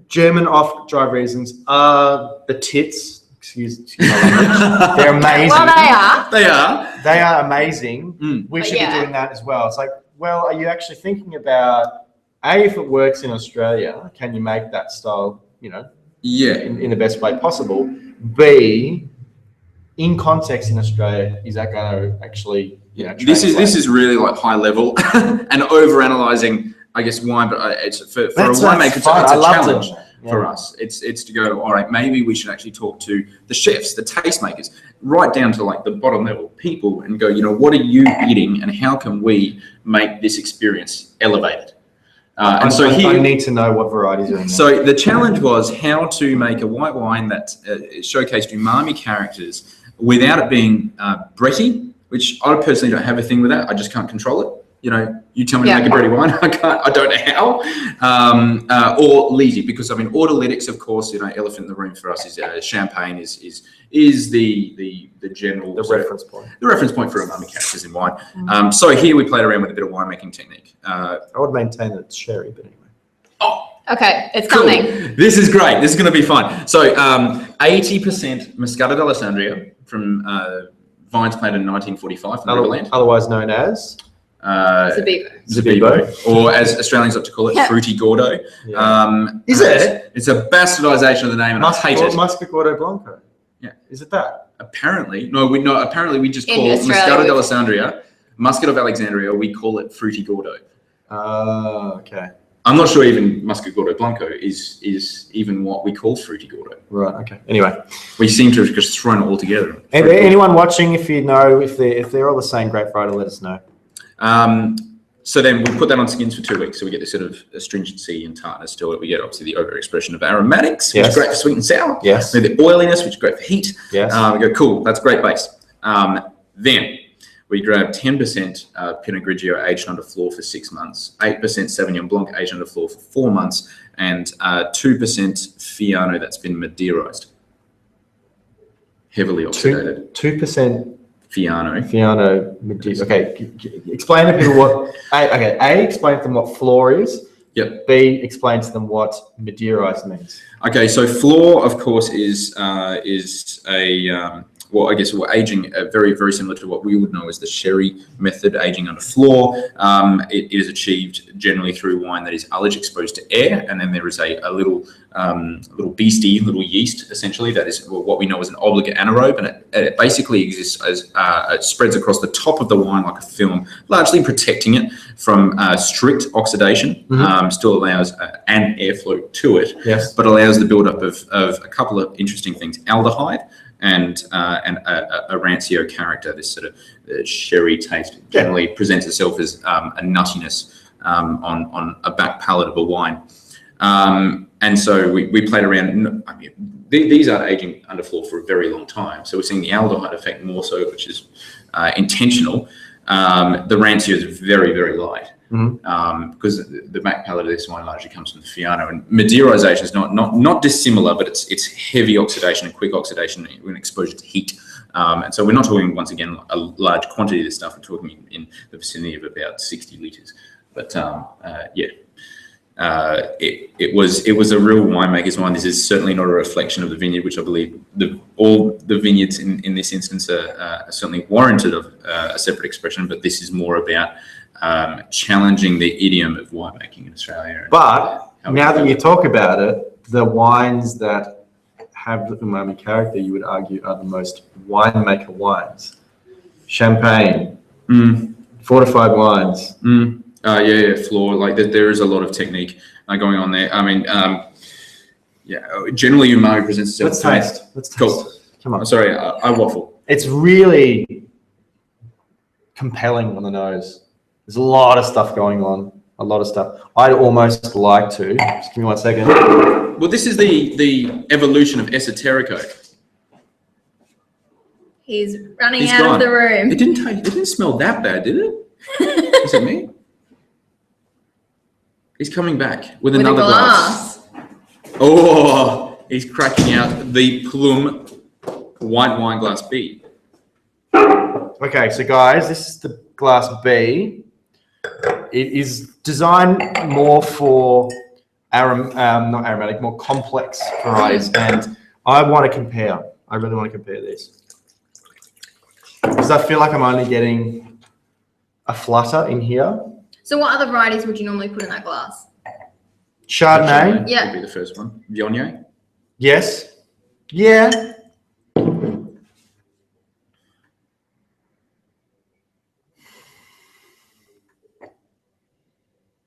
German off-dry Rieslings are the tits, excuse my language, they're amazing. Well, they are. They are amazing. We should be doing that as well. It's like, well, are you actually thinking about, A, if it works in Australia, can you make that style, in the best way possible? B, in context in Australia, is that going to actually, This is really like high level and over analyzing, I guess, wine, but it's for a winemaker, it's a challenge for us. It's to go, all right, maybe we should actually talk to the chefs, the tastemakers, right down to like the bottom level people and go, what are you eating and how can we make this experience elevated? I need to know what varieties are in there. So the challenge was how to make a white wine that showcased umami characters without it being bready, which I personally don't have a thing with that. I just can't control it. You tell me to make a bready wine, I don't know how. Or leesy, because autolytics, of course, elephant in the room for us is champagne is the general reference point. The reference point for umami characters in wine. So here we played around with a bit of winemaking technique. I would maintain that it's sherry, but anyway. Oh, okay, it's cool. coming. This is great. This is going to be fun. So 80% Moscato d'Alessandria from vines planted in 1945 from Riverland. Otherwise known as? Zabibo. Or as Australians like to call it, Fruity Gordo. Yeah. Is it? It's a bastardization of the name, and I hate it. Muscat Gordo Blanco. Yeah. Is it that? Apparently, apparently we just call Moscato d'Alessandria, Muscat of Alexandria. We call it Fruity Gordo. Okay. I'm not sure even Muscat Gordo Blanco is even what we call Fruity Gordo. Right. Okay. Anyway, we seem to have just thrown it all together. Anyone watching, if you know if they're all the same grape variety, let us know. So then we put that on skins for 2 weeks. So we get this sort of astringency and tartness to it. We get obviously the overexpression of aromatics, which is great for sweet and sour. Yes. The oiliness, which is great for heat. Yes. We go, cool, that's great base. Then we grab 10% Pinot Grigio aged under floor for 6 months, 8% Sauvignon Blanc aged under floor for 4 months, and 2% Fiano that's been Madeirized. Heavily oxidated. 2%. Fiano. Okay, explain to people what. A, explain to them what floor is. Yep. B, explain to them what Madeirized means. Okay, so floor, of course, is a I guess we're aging very, very similar to what we would know as the sherry method, aging under floor. It is achieved generally through wine that is ullage exposed to air, and then there is a little beastie, little yeast, essentially, that is what we know as an obligate anaerobe, and it basically exists as it spreads across the top of the wine like a film, largely protecting it from strict oxidation. Still allows an airflow to it, yes, but allows the buildup of a couple of interesting things: aldehyde and a rancio character. This sort of sherry taste generally presents itself as a nuttiness on a back palate of a wine. And so we played around. I mean, these are aging underfloor for a very long time. So we're seeing the aldehyde effect more so, which is intentional. The rancio is very, very light. Because the back palate of this wine largely comes from the Fiano, and Madeirization is not dissimilar, but it's heavy oxidation and quick oxidation when exposure to heat. And so we're not talking, once again, a large quantity of this stuff. We're talking in the vicinity of about 60 litres. But it was a real winemaker's wine. This is certainly not a reflection of the vineyard, which I believe all the vineyards in this instance are certainly warranted of a separate expression, but this is more about challenging the idiom of winemaking in Australia. But now that you talk about it, the wines that have the umami character, you would argue, are the most winemaker wines. Champagne, fortified wines. Floor. Like there is a lot of technique going on there. I mean, generally umami presents itself. Let's taste. Cool. Come on. Sorry, I waffle. It's really compelling on the nose. There's a lot of stuff going on. A lot of stuff. I'd almost like to. Just give me 1 second. Well, this is the evolution of esoterico. He's running out of the room. It didn't smell that bad, did it? Is it me? He's coming back with another glass. Oh, he's cracking out the Plum white wine glass B. Okay, so guys, this is the glass B. It is designed more for not aromatic, more complex varieties, and I want to compare. I really want to compare this because I feel like I'm only getting a flutter in here. So what other varieties would you normally put in that glass? Chardonnay. Yeah, would be the first one. Viognier. Yes. Yeah.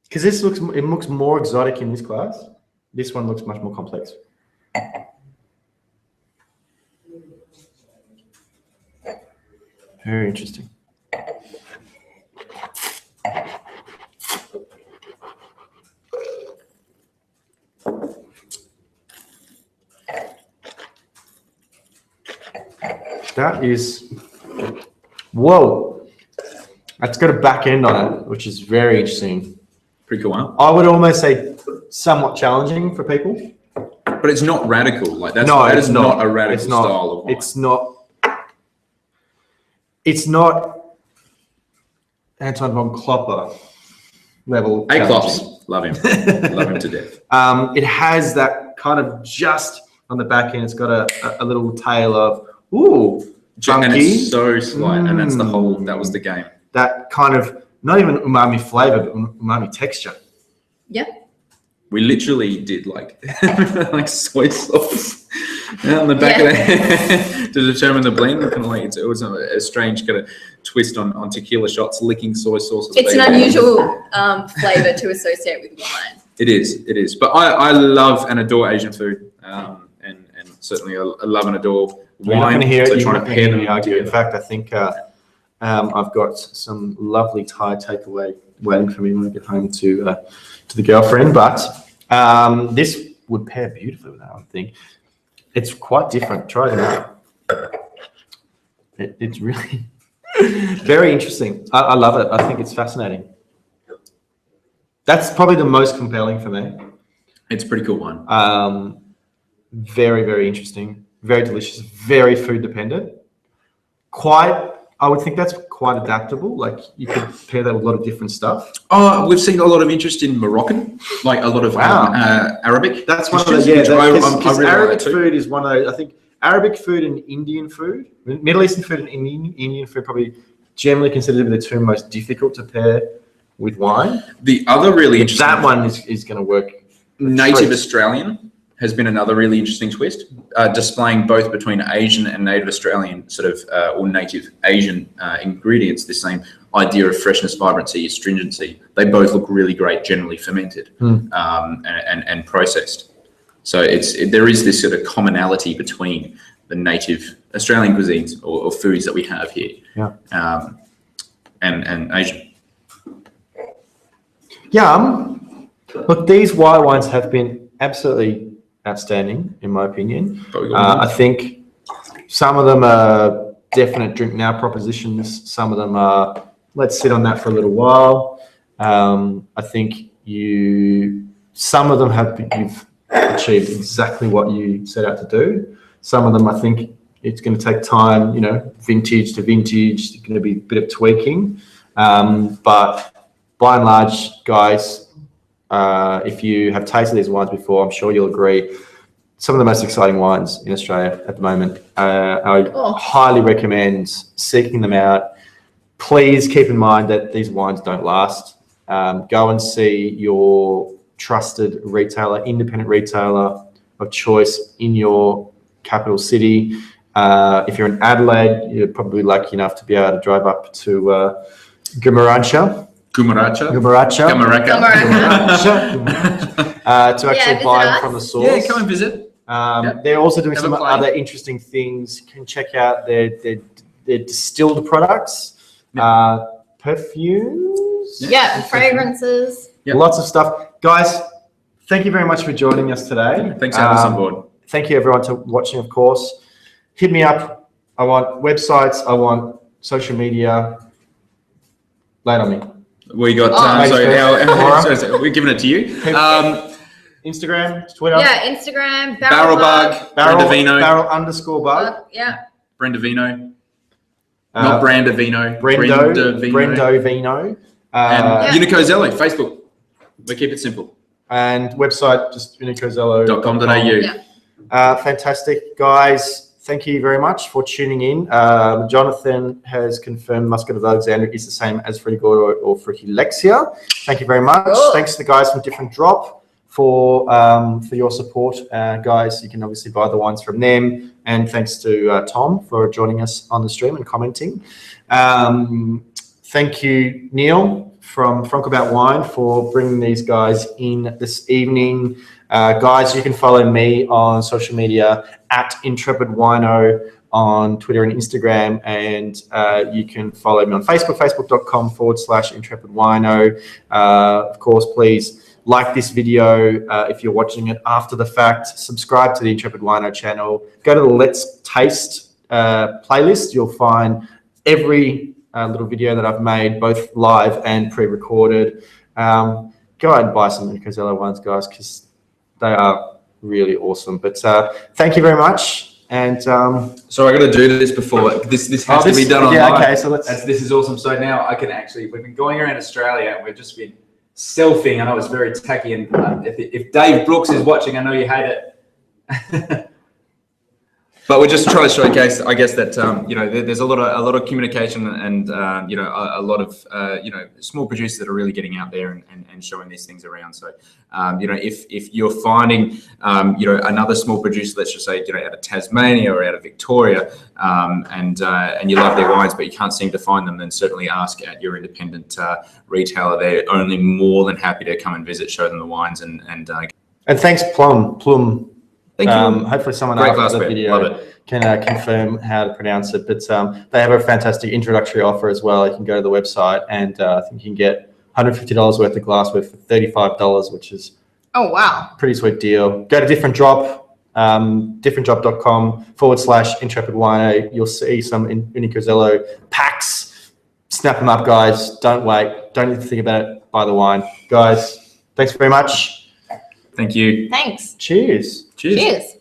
Because it looks more exotic in this glass. This one looks much more complex. Very interesting. That is, whoa. That's got a back end on it, which is very interesting. Pretty cool, huh? I would almost say somewhat challenging for people. But it's not radical. Like that is not a radical style of wine. It's not Anton von Klopper level. Klops. Love him. Love him to death. It has that kind of just on the back end. It's got a little tail of chunky. And it's so slight, and that's that was the game. That kind of, not even umami flavor, but umami texture. Yeah. We literally did like soy sauce on the back of that to determine the blend. Kind of like it was a strange kind of twist on tequila shots, licking soy sauce. It's an unusual flavor to associate with wine. It is. But I love and adore Asian food, and certainly I love and adore wine. So trying to pair them together. In fact, I think I've got some lovely Thai takeaway waiting for me when I get home to the girlfriend. But this would pair beautifully with that, I think. It's quite different. Try it out. It's really very interesting. I love it. I think it's fascinating. That's probably the most compelling for me. It's a pretty cool one. Very, very interesting. Very delicious. Very food dependent. I would think that's quite adaptable. Like you could pair that with a lot of different stuff. Oh, we've seen a lot of interest in Moroccan, like a lot of Arabic. That's one of those. Yeah, because Arabic food is one of those. I think Arabic food and Indian food, Middle Eastern food and Indian food probably generally considered to be the two most difficult to pair with wine. The other really interesting... That one is going to work. Native Australian has been another really interesting twist, displaying both between Asian and Native Australian sort of, or Native Asian ingredients, the same idea of freshness, vibrancy, astringency. They both look really great, generally fermented and processed. So there is this sort of commonality between the native Australian cuisines or foods that we have here, and Asian. Look, these white wines have been absolutely outstanding, in my opinion. I think some of them are definite drink now propositions. Some of them are, let's sit on that for a little while. I think some of them you've achieved exactly what you set out to do. Some of them, I think it's going to take time, vintage to vintage. It's going to be a bit of tweaking. But by and large, guys, if you have tasted these wines before, I'm sure you'll agree, some of the most exciting wines in Australia at the moment. I highly recommend seeking them out. Please keep in mind that these wines don't last. Go and see your trusted retailer, independent retailer of choice in your capital city. If you're in Adelaide, you're probably lucky enough to be able to drive up to Gumaraka to actually buy them from the source. Yeah, come and visit. They're also doing some other interesting things. You can check out their distilled products, perfumes. Fragrances. Lots of stuff. Guys, thank you very much for joining us today. Thanks for having us on board. Thank you everyone for watching, of course. Hit me up. I want websites. I want social media. Lay it on me. We got so we're giving it to you. Instagram, Twitter. Yeah, Instagram. Barrel Bug. Barrel Bug. Yeah. Brenda Vino. Not Branda Vino. Brendo Vino. And Unico Zelo, Facebook. We keep it simple. And website, just unicozelo.com.au. Fantastic, guys. Thank you very much for tuning in. Jonathan has confirmed Muscat of Alexandria is the same as Frigor or Frigilexia. Thank you very much. Cool. Thanks to the guys from Different Drop for your support. Guys, you can obviously buy the wines from them. And thanks to Tom for joining us on the stream and commenting. Thank you, Neil from Frank About Wine, for bringing these guys in this evening. Guys, you can follow me on social media at Intrepid Wino on Twitter and Instagram, and you can follow me on Facebook, facebook.com/Intrepid Wino. Of course, please like this video if you're watching it after the fact. Subscribe to the Intrepid Wino channel. Go to the Let's Taste playlist. You'll find every little video that I've made, both live and pre-recorded. Go out and buy some Unico Zelo wines, guys, because they are really awesome. But thank you very much. And so I got to do this before this has to be done online. Yeah, okay. So this is awesome. So now I can actually, we've been going around Australia and we've just been selfieing. I know it's very tacky, and if Dave Brooks is watching, I know you hate it. But we're just trying to showcase, I guess, that there's a lot of communication and a lot of small producers that are really getting out there and showing these things around. So if you're finding another small producer, let's just say out of Tasmania or out of Victoria, and you love their wines but you can't seem to find them, then certainly ask at your independent retailer. They're only more than happy to come and visit, show them the wines, and thanks, Plum. Thank you. Hopefully someone Great after the bit. video Love it. can confirm how to pronounce it. But they have a fantastic introductory offer as well. You can go to the website and I think you can get $150 worth of glassware for $35, which is pretty sweet deal. Go to Different Drop, differentdrop.com/Intrepid Wino. You'll see some Unico Zelo packs. Snap them up, guys. Don't wait. Don't need to think about it. Buy the wine. Guys, thanks very much. Thank you. Thanks. Cheers. Cheers.